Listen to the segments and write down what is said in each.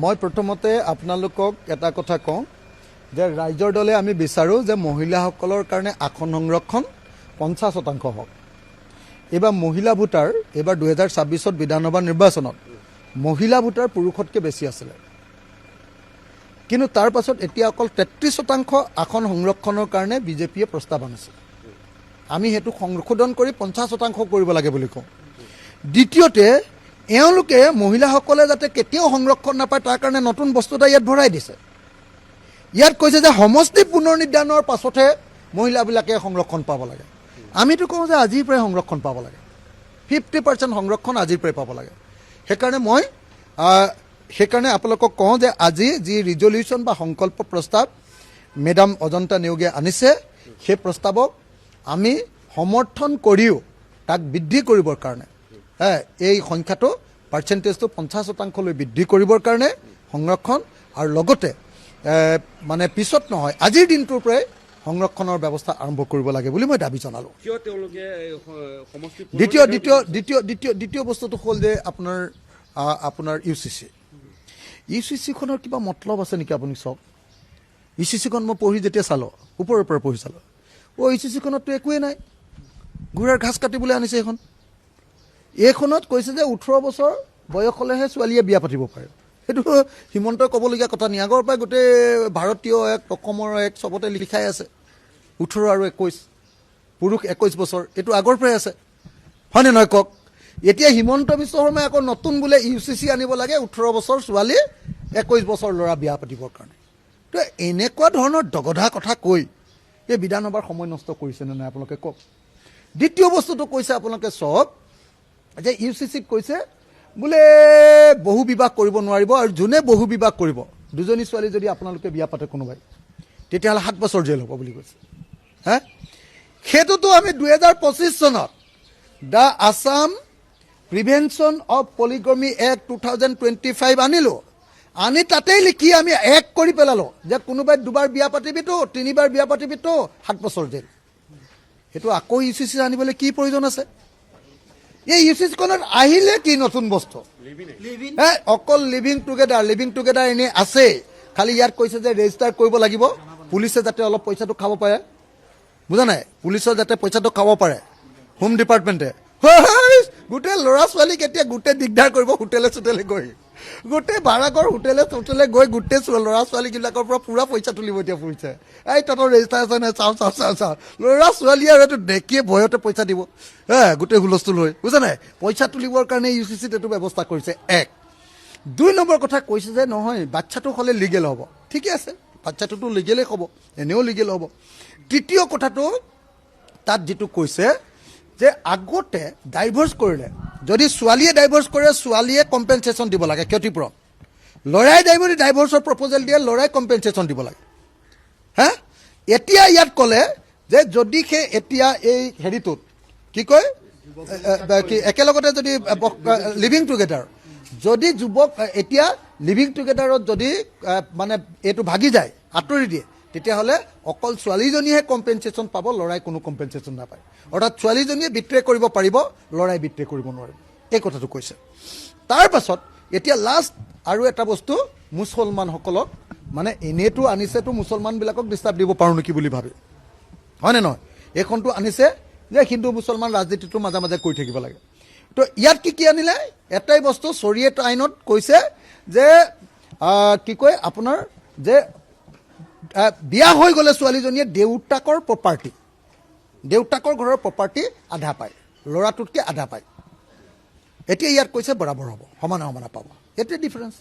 মই প্ৰথমতে আপোনালোকক এটা কথা কওঁ যে ৰাইজৰ দলে আমি বিচাৰোঁ যে মহিলাসকলৰ কাৰণে আসন সংৰক্ষণ 50% হওক। এইবাৰ মহিলা ভোটাৰ এইবাৰ 2026 বিধানসভা নিৰ্বাচনত মহিলা ভোটাৰ পুৰুষতকৈ বেছি আছিলে, কিন্তু তাৰ পাছত এতিয়া অকল 33% আসন সংৰক্ষণৰ কাৰণে বিজেপিয়ে প্ৰস্তাৱ আনিছে। আমি সেইটো সংশোধন কৰি 50% কৰিব লাগে বুলি কওঁ। দ্বিতীয়তে এওঁলোকে মহিলাসকলে যাতে কেতিয়াও সংৰক্ষণ নাপায় তাৰ কাৰণে নতুন বস্তু এটা ইয়াত ভৰাই দিছে। ইয়াত কৈছে যে সমষ্টি পুনৰ নিৰ্ধাৰণৰ পাছতহে মহিলাবিলাকে সংৰক্ষণ পাব লাগে। আমিতো কওঁ যে আজিৰ পৰাই সংৰক্ষণ পাব লাগে, 50% সংৰক্ষণ আজিৰ পৰাই পাব লাগে। সেইকাৰণে আপোনালোকক কওঁ যে আজি যি ৰিজলিউশ্যন বা সংকল্প প্ৰস্তাৱ মেডাম অজন্তা নেওগে আনিছে, সেই প্ৰস্তাৱক আমি সমৰ্থন কৰিও তাক বৃদ্ধি কৰিবৰ কাৰণে এই সংখ্যাটো পাৰ্চেণ্টেজটো 50%লৈ বৃদ্ধি কৰিবৰ কাৰণে সংৰক্ষণ আৰু লগতে মানে পিছত নহয় আজিৰ দিনটোৰ পৰাই সংৰক্ষণৰ ব্যৱস্থা আৰম্ভ কৰিব লাগে বুলি মই দাবী জনালোঁ। দ্বিতীয় বস্তুটো হ'ল যে আপোনাৰ ইউচিচিখনৰ কিবা মতলব আছে নেকি? আপুনি চাওক, ইউচিচিখন মই পঢ়ি যেতিয়া চালোঁ, ওপৰৰ পৰা পঢ়ি চালোঁ, ইউচিচিখনততো একোৱেই নাই, ঘোঁৰাৰ ঘাস কাটিবলৈ আনিছে। এইখনত কৈছে যে 18 বছৰ বয়স হ'লেহে ছোৱালীয়ে বিয়া পাতিব পাৰে। সেইটো হিমন্তই ক'বলগীয়া কথা নি? আগৰ পৰাই গোটেই ভাৰতীয় এক অসমৰ এক চবতে লিখাই আছে 18 আৰু 21, পুৰুষ 21 বছৰ, এইটো আগৰ পৰাই আছে, হয়নে নহয় কওক? এতিয়া হিমন্ত বিশ্ব শৰ্মাই আকৌ নতুন বোলে ইউচিচি আনিব লাগে 18 বছৰ ছোৱালী 21 বছৰ ল'ৰা বিয়া পাতিবৰ কাৰণে। তো এনেকুৱা ধৰণৰ দগধা কথা কৈ এই বিধানসভাৰ সময় নষ্ট কৰিছেনে নাই আপোনালোকে কওক। দ্বিতীয় বস্তুটো কৈছে আপোনালোকে চব যে ইউচিচিত কৈছে বোলে বহু বিবাহ কৰিব নোৱাৰিব, আৰু যোনে বহু বিবাহ কৰিব, দুজনী ছোৱালী যদি আপোনালোকে বিয়া পাতে কোনোবাই, তেতিয়াহ'লে 7 বছৰ জেল হ'ব বুলি কৈছে। সেইটোতো আমি 2025 চনত the Assam prevention of polygamy act 2025 আনিলোঁ। আনি তাতেই লিখি আমি এক কৰি পেলালোঁ যে কোনোবাই 2বাৰ বিয়া পাতিবিতো, 3বাৰ বিয়া পাতিবিতো 7 বছৰ জেল। সেইটো আকৌ ইউচিচি আনিবলৈ কি প্ৰয়োজন আছে? এই ইউচিচিখনত আহিলে কি নতুন বস্তু? অকল লিভিং টুগেডাৰ এনেই আছে, খালি ইয়াত কৈছে যে ৰেজিষ্টাৰ কৰিব লাগিব, পুলিচে যাতে অলপ পইচাটো খাব পাৰে, বুজা নাই? পুলিচৰ যাতে পইচাটো খাব পাৰে, হোম ডিপাৰ্টমেণ্টে গোটেই ল'ৰা ছোৱালীক এতিয়া গোটেই দিগদাৰ কৰিব। হোটেলে চোটেলে গৈ, গোটেই ভাড়াঘৰ হোটেলে চোটেলে গৈ গোটেই ল'ৰা ছোৱালীবিলাকৰ পৰা পূৰা পইচা তুলিব। এতিয়া পইচা এই তহঁতৰ ৰেজিষ্টাৰ আছে নে চাওঁ ল'ৰা ছোৱালীয়ে আৰু এইটো দেখিয়ে ভয়তে পইচা দিব, গোটেই হুলস্থুল হৈ, বুজা নাই? পইচা তুলিবৰ কাৰণে ইউচিচিত এইটো ব্যৱস্থা কৰিছে। 1 2 নম্বৰ কথা কৈছে যে নহয় বাচ্ছাটো হ'লে লিগেল হ'ব। ঠিকে আছে, বাচ্ছাটোতো লিগেলেই হ'ব, এনেও লিগেল হ'ব। তৃতীয় কথাটো তাত যিটো কৈছে যে আগতে ডাইভৰ্চ কৰিলে, যদি ছোৱালীয়ে ডাইভৰ্চ কৰে ছোৱালীয়ে কম্পেনচেশ্যন দিব লাগে, ক্ষতিপূৰণ। ল'ৰাই ডাইভৰ্চৰ প্ৰপ'জেল দিয়ে, ল'ৰাই কম্পেনচেশ্যন দিব লাগে। এতিয়া ইয়াত ক'লে যে যদি সেই এতিয়া এই হেৰিটোত কি কয় কি একেলগতে যদি লিভিং টুগেডাৰ, যদি যুৱক এতিয়া লিভিং টুগেডাৰত যদি মানে এইটো ভাগি যায়, আঁতৰি দিয়ে, তেতিয়াহ'লে অকল ছোৱালীজনীয়েহে কম্পেনচেশ্যন পাব, ল'ৰাই কোনো কম্পেনচেশ্যন নাপায়। অৰ্থাৎ ছোৱালীজনীয়ে বিট্ৰে কৰিব পাৰিব, ল'ৰাই বিট্ৰে কৰিব নোৱাৰিব, এই কথাটো কৈছে। তাৰ পাছত এতিয়া লাষ্ট আৰু এটা বস্তু, মুছলমানসকলক মানে এনেইতো আনিছেতো মুছলমানবিলাকক ডিষ্টাৰ্ব দিব পাৰোঁ নেকি বুলি ভাবি, হয়নে নহয়? এইখনটো আনিছে যে হিন্দু মুছলমান ৰাজনীতিটো মাজে মাজে কৰি থাকিব লাগে। তো ইয়াত কি আনিলে? এটাই বস্তু, চৰিয়েট আইনত কৈছে যে কি কয় আপোনাৰ যে বিয়া হৈ গ'লে ছোৱালীজনীয়ে দেউতাকৰ প্ৰপাৰ্টি, দেউতাকৰ ঘৰৰ প্ৰপাৰ্টি আধা পায়, ল'ৰাটোতকৈ আধা পায়। এতিয়া ইয়াত কৈছে বৰাবৰ হ'ব, সমানে পাব। এইটোৱে ডিফাৰেঞ্চ।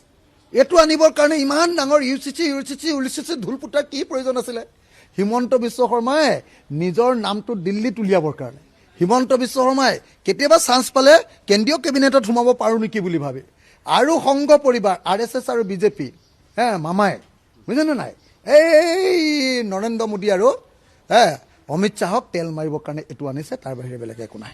এইটো আনিবৰ কাৰণে ইমান ডাঙৰ ইউচিচি ঢোল পুতাৰ কি প্ৰয়োজন আছিলে? হিমন্ত বিশ্ব শৰ্মাই নিজৰ নামটো দিল্লীত উলিয়াবৰ কাৰণে, হিমন্ত বিশ্ব শৰ্মাই কেতিয়াবা চান্স পালে কেন্দ্ৰীয় কেবিনেটত সোমাব পাৰোঁ নেকি বুলি ভাবি, আৰু সংঘ পৰিবাৰ RSS আৰু বিজেপি মামাই, বুজিছেনে নাই, এই নৰেন্দ্ৰ মোদী আৰু অমিত শ্বাহক তেল মাৰিবৰ কাৰণে এইটো আনিছে, তাৰ বাহিৰে বেলেগ একো নাই।